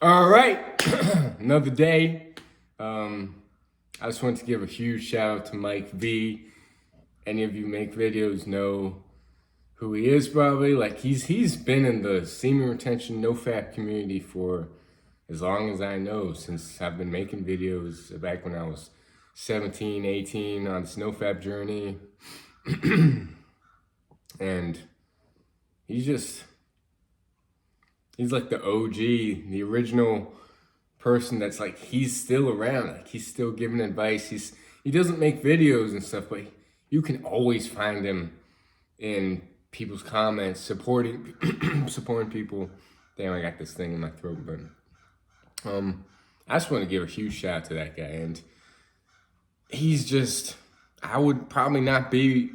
All right, another day. I just want to give a huge shout out to Mike V. Any of you make videos know who he is probably. Like he's been in the semen retention NoFap community for as long as I know, since I've been making videos back when I was 17, 18 on this NoFap journey. And he's just he's like the OG, the original person that's like he's still around, like he's still giving advice. He doesn't make videos and stuff, but you can always find him in people's comments supporting supporting people. Damn, I got this thing in my throat, but I just want to give a huge shout out to that guy. And he's just, I would probably not be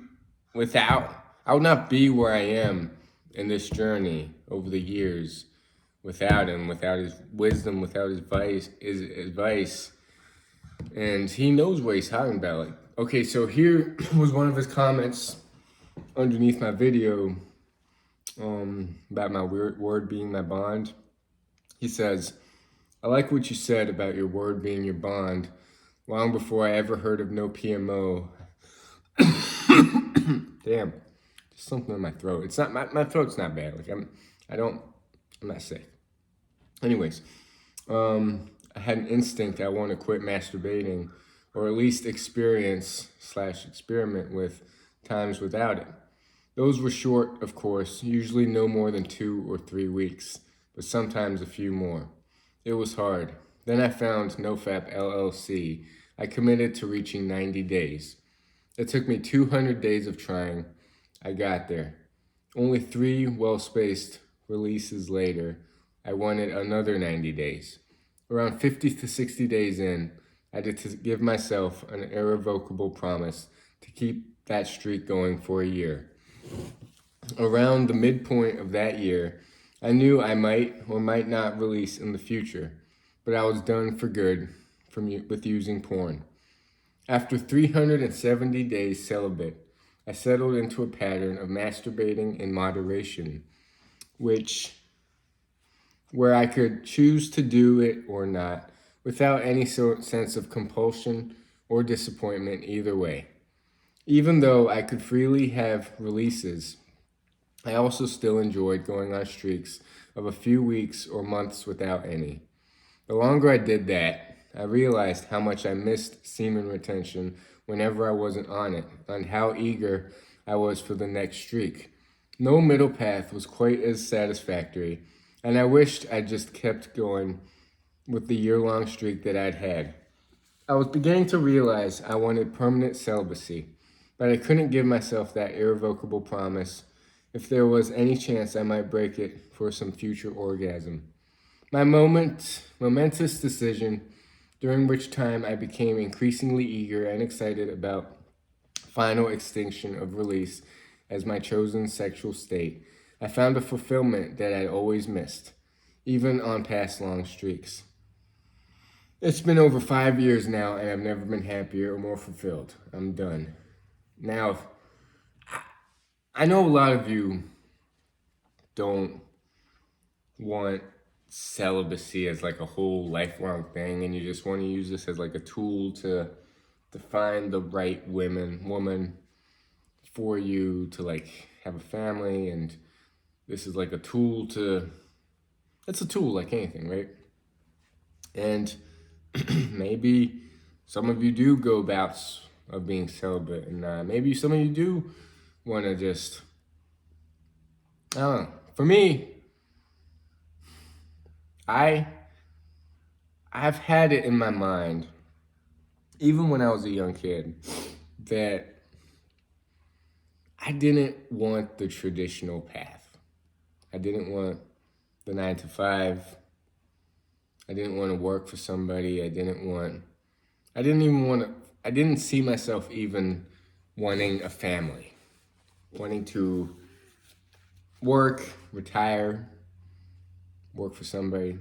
I would not be where I am in this journey over the years without him, without his wisdom, without his advice. And he knows what he's talking about. Like, okay, so here was one of his comments underneath my video about my word being my bond. He says, I like what you said about your word being your bond. Long before I ever heard of no PMO. Damn, just something in my throat. It's not my throat's not bad. Like I'm not sick. Anyways, I had an instinct I want to quit masturbating, or at least experience/experiment with times without it. Those were short, of course, usually no more than 2 or 3 weeks, but sometimes a few more. It was hard. Then I found NoFap LLC. I committed to reaching 90 days. It took me 200 days of trying. I got there. Only 3 well-spaced releases later, I wanted another 90 days. Around 50 to 60 days in, I had to give myself an irrevocable promise to keep that streak going for a year. Around the midpoint of that year, I knew I might or might not release in the future, but I was done for good with using porn. After 370 days celibate, I settled into a pattern of masturbating in moderation, where I could choose to do it or not, without any sense of compulsion or disappointment either way. Even though I could freely have releases, I also still enjoyed going on streaks of a few weeks or months without any. The longer I did that, I realized how much I missed semen retention whenever I wasn't on it, and how eager I was for the next streak. No middle path was quite as satisfactory, and I wished I'd just kept going with the year-long streak that I'd had. I was beginning to realize I wanted permanent celibacy, but I couldn't give myself that irrevocable promise if there was any chance I might break it for some future orgasm. My momentous decision, during which time I became increasingly eager and excited about final extinction of release as my chosen sexual state, I found a fulfillment that I'd always missed, even on past long streaks. It's been over 5 years now, and I've never been happier or more fulfilled. I'm done. Now, I know a lot of you don't want celibacy as like a whole lifelong thing, and you just want to use this as like a tool to find the right woman for you to like have a family, and this is like a tool it's a tool like anything, right? And maybe some of you do go bouts of being celibate, and maybe some of you do want to just, I don't know. For me, I've had it in my mind, even when I was a young kid, that I didn't want the traditional path. I didn't want the 9 to 5. I didn't want to work for somebody. I didn't see myself even wanting a family, wanting to work, retire, work for somebody.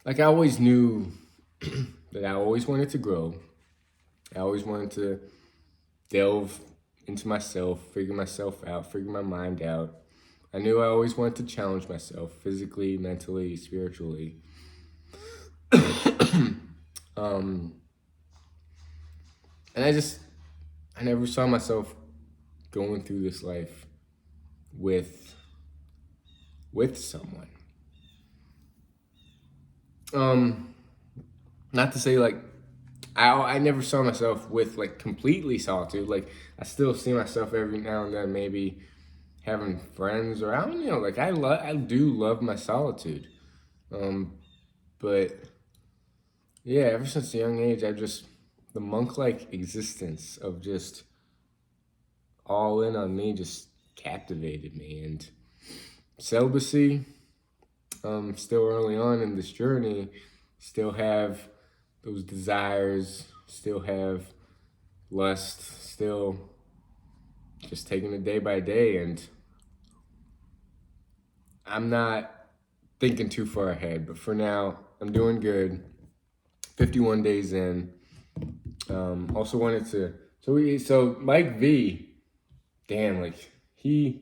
Like I always knew that I always wanted to grow. I always wanted to delve into myself, figure myself out, figure my mind out. I knew I always wanted to challenge myself physically, mentally, spiritually. um, and I never saw myself going through this life with someone. Not to say like I never saw myself with like completely solitude. Like I still see myself every now and then maybe having friends, or I don't know. Like I do love my solitude. But yeah, ever since a young age, the monk-like existence of just all in on me just captivated me. And celibacy, still early on in this journey, still have those desires, still have lust, still just taking it day by day. And I'm not thinking too far ahead, but for now, I'm doing good. 51 days in. Also wanted to, so Mike V, damn, like he's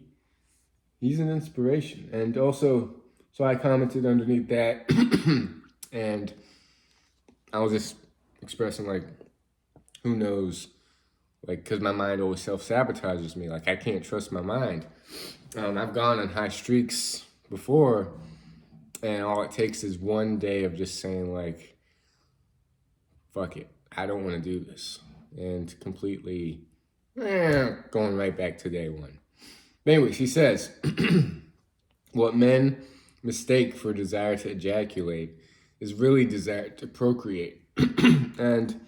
an inspiration. And also, so I commented underneath that and I was just expressing like, who knows, like, because my mind always self-sabotages me. Like, I can't trust my mind. I've gone on high streaks before, and all it takes is one day of just saying like, fuck it, I don't want to do this, and completely going right back to day one. But anyways, he says, what men mistake for desire to ejaculate is really desire to procreate. And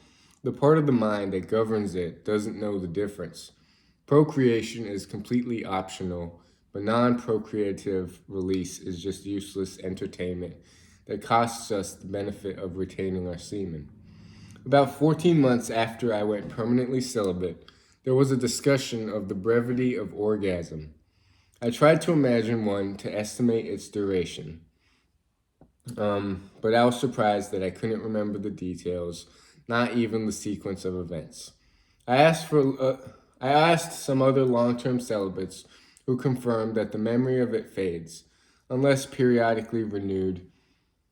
the part of the mind that governs it doesn't know the difference. Procreation is completely optional, but non-procreative release is just useless entertainment that costs us the benefit of retaining our semen. About 14 months after I went permanently celibate, there was a discussion of the brevity of orgasm. I tried to imagine one to estimate its duration, but I was surprised that I couldn't remember the details, not even the sequence of events. I asked some other long-term celibates who confirmed that the memory of it fades, unless periodically renewed,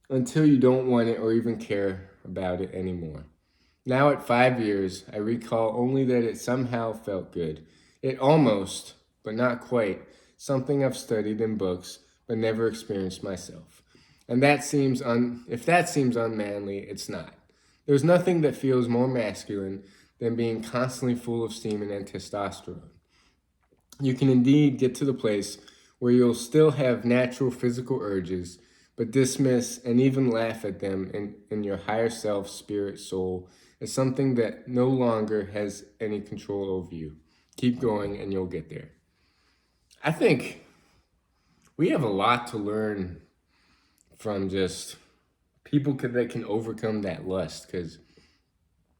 until you don't want it or even care about it anymore. Now at 5 years, I recall only that it somehow felt good. It almost, but not quite, something I've studied in books, but never experienced myself. And if that seems unmanly, it's not. There's nothing that feels more masculine than being constantly full of semen and testosterone. You can indeed get to the place where you'll still have natural physical urges, but dismiss and even laugh at them in your higher self, spirit, soul, as something that no longer has any control over you. Keep going and you'll get there. I think we have a lot to learn from just people that can overcome that lust, because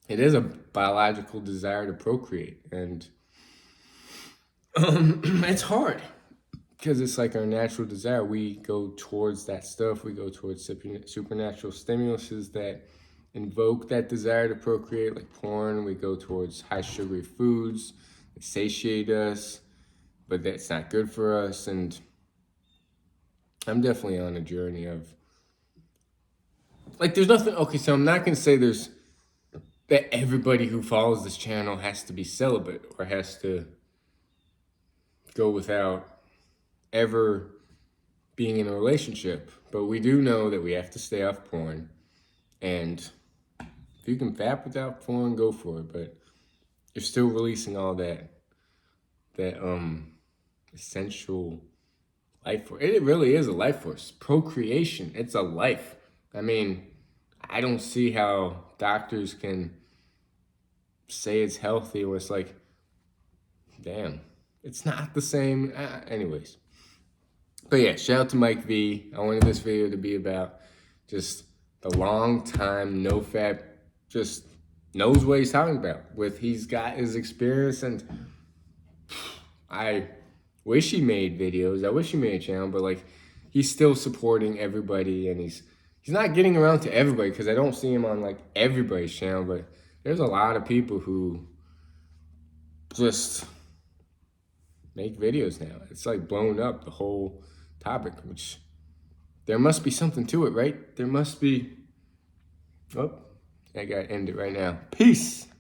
it is a biological desire to procreate, and it's hard because it's like our natural desire. We go towards that stuff. We go towards supernatural stimuluses that invoke that desire to procreate, like porn. We go towards high sugary foods that satiate us, but that's not good for us. And I'm definitely on a journey of like, there's nothing. Okay, so I'm not gonna say that everybody who follows this channel has to be celibate or has to go without ever being in a relationship, but we do know that we have to stay off porn. And if you can fap without porn, go for it. But you're still releasing all that essential life force. It really is a life force. Procreation, it's a life. I mean, I don't see how doctors can say it's healthy when it's like, damn, it's not the same. Anyways. But yeah, shout out to Mike V. I wanted this video to be about just the long time NoFap just knows what he's talking about. He's got his experience, and I wish he made videos. I wish he made a channel, but like, he's still supporting everybody, and he's not getting around to everybody, because I don't see him on like everybody's channel, but there's a lot of people who just make videos now. It's like blown up, the whole topic, which there must be something to it, right? There must be. Oh, I gotta end it right now. Peace.